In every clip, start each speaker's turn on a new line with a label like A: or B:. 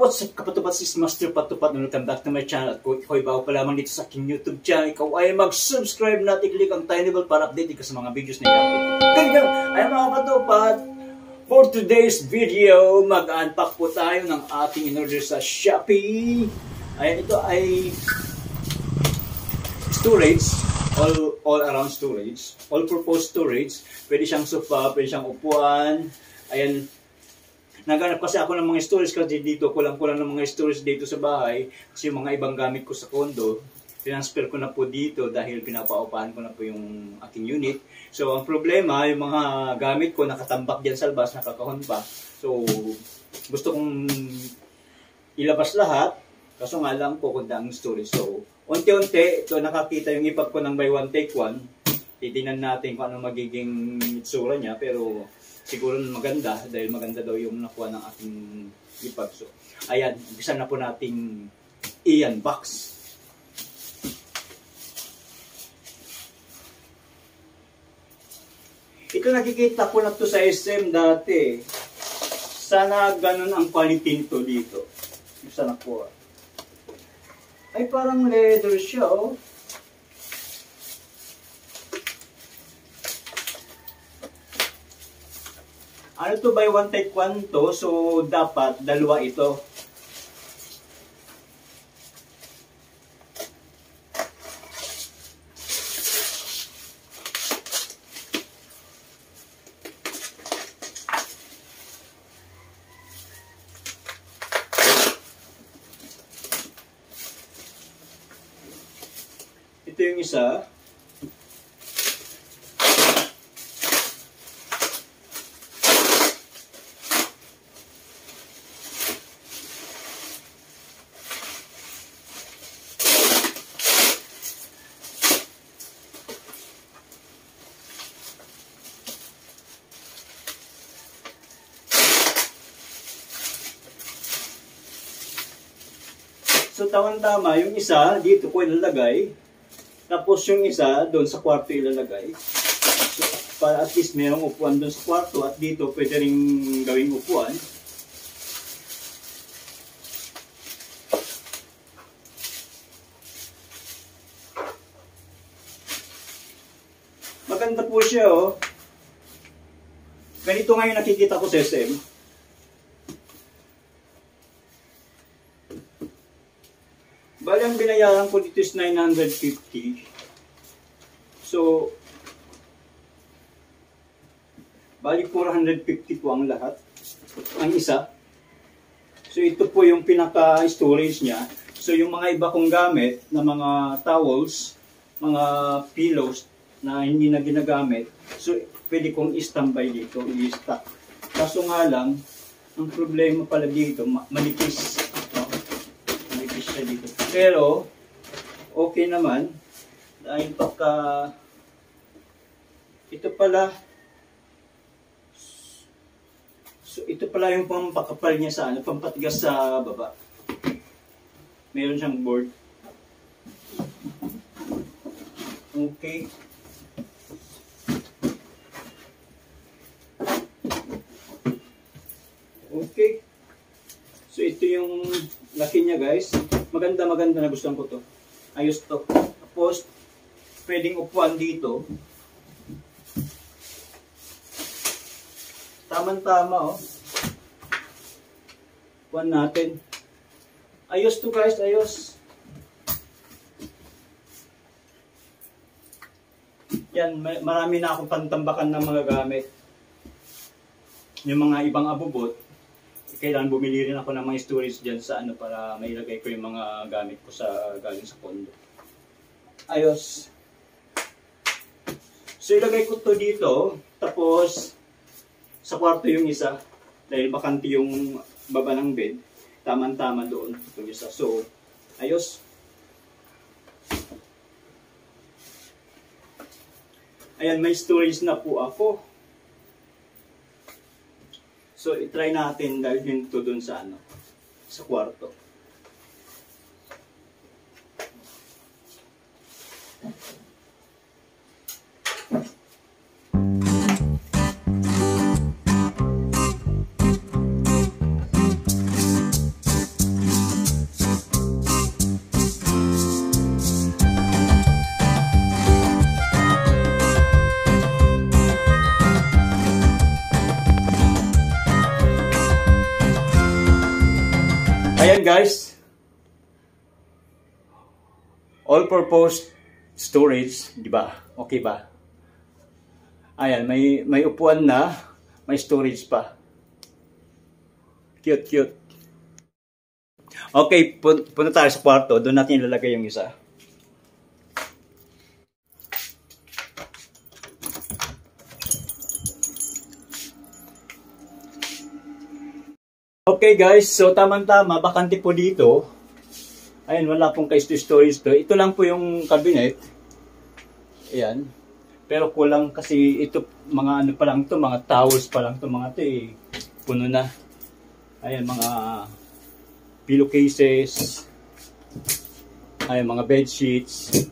A: what's up kapatupad, si Master Patupad na welcome back to my channel. At kung ikaw bago pa lamang dito sa aking YouTube channel, ikaw ay mag-subscribe na at i-click ang tiny bell para update ka sa mga videos na i-upload ko. Ganyan, ay mga kapatupad, for today's video, mag-unpack po tayo ng ating in-order sa Shopee. Ayan, ito ay storage, all around storage, all-purpose storage. Pwede siyang sofa, pwede siyang upuan. Ayan, naghanap kasi ako ng mga storage kasi dito, kulang-kulang ng mga storage dito sa bahay. Kasi yung mga ibang gamit ko sa condo, transfer ko na po dito dahil pinapaupahan ko na po yung aking unit. So, ang problema, yung mga gamit ko nakatambak dyan sa labas, nakakahon pa. So, gusto kong ilabas lahat, kaso nga lang pupunta ang storage. So, unti-unti, ito nakakita yung ipag ko ng buy one take one. Titignan natin kung ano magiging itsura niya, pero siguro maganda dahil maganda daw yung nakuha ng ating ipag. So, ayan, umpisa na po nating i-unbox. Ito nakikita ko na to sa SM dati. Sana ganun ang quality nito dito. Umpisa na po. Ay, parang leather siya, oh. Ano to, buy one take one to, so dapat dalawa ito. Ito yung isa. So, tawang-tama, yung isa, dito ko ilalagay. Tapos yung isa, doon sa kwarto ilalagay. So, para at least mayroong upuan doon sa kwarto at dito pwede rin gawing upuan. Maganda po siya, oh. Ganito ngayon nakikita ko sa SM. Bali, ang binayaran ko dito is 950. So, bali 450 po ang lahat. Ang isa. So, ito po yung pinaka-storage niya. So, yung mga iba kong gamit na mga towels, mga pillows na hindi na ginagamit, so, pwede kong i-standby dito, i-stock. Kaso nga lang, ang problema pala dito, manipis. Dito. Pero okay naman dahil pagka ito pala, so ito pala yung pampakapal niya sa ano, pampatigas sa baba. Meron siyang board. Okay. Okay. So ito yung laki niya, guys. Maganda na gustuhan ko to. Ayos to. Tapos pwedeng upuan dito. Tama-tama, oh. Upuan natin. Ayos to, guys, ayos. Yan, marami na akong pantambakan ng mga gamit. Yung mga ibang abubot, kailangan bumili rin ako ng mga storage dyan sa ano para mailagay ko yung mga gamit ko sa galing sa condo. Ayos. So ilagay ko to dito, tapos sa kwarto yung isa, dahil bakante yung baba ng bed, tama-tama doon yung isa. So, ayos. Ayan, may storage na po ako. So, i-try natin dalhin ito dun sa ano, sa kwarto. Ayan guys. All-purpose storage, di ba? Okay ba? Ayan, may upuan na, may storage pa. Cute, cute. Okay, punta tayo sa kwarto. Doon natin ilalagay yung isa. Okay guys, so tamang-tama, bakante po dito. Ayan, wala pong storage to. Ito lang po yung cabinet. Ayan. Pero kulang kasi ito, mga ano pa lang to, mga towels pa lang to, mga to eh. Puno na. Ayan, mga pillowcases. Ayan, mga bed sheets.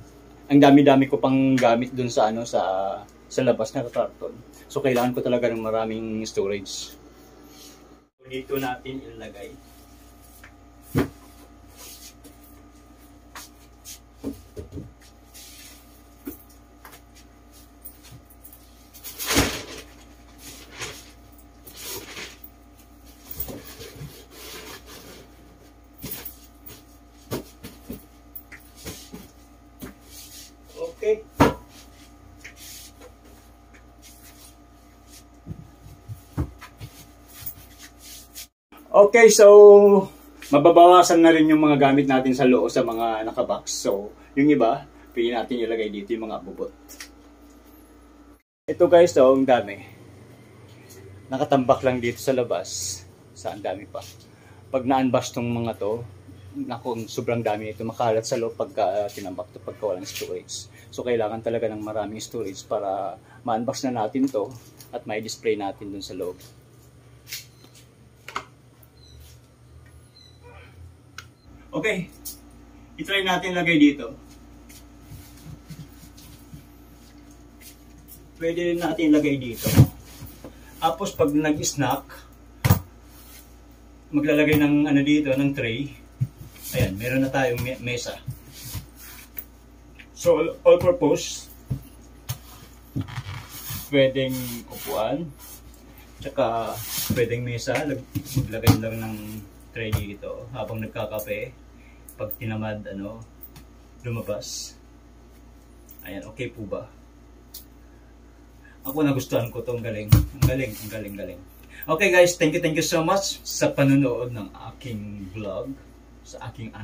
A: Ang dami-dami ko pang gamit dun sa ano, sa labas na karton. So kailangan ko talaga ng maraming storage. Dito natin ilagay. Okay. Okay, so mababawasan na rin yung mga gamit natin sa loob sa mga nakabox. So, yung iba, pwede natin ilagay dito yung mga bubot. Ito guys, so, ang dami. Nakatambak lang dito sa labas. Saan dami pa. Pag na-unbox tong mga to, naku, sobrang dami ito. Makalat sa loob pagka tinambak to, pagka walang storage. So, kailangan talaga ng maraming storage para ma-unbox na natin to at may display natin dun sa loob. Okay, i-try natin lagay dito. Pwede rin natin lagay dito. Tapos pag nag-snack, maglalagay ng ano dito, ng tray. Ayan, meron na tayong mesa. So, all purpose. Pwedeng upuan. Tsaka pwedeng mesa. Maglagay lang ng tray dito habang nagkakape. Pag tinamad, ano, lumabas. Ayan, okay po ba? Ako nagustuhan ko to, ang galing. Ang galing, ang galing, galing. Okay guys, thank you so much sa panonood ng aking vlog, sa aking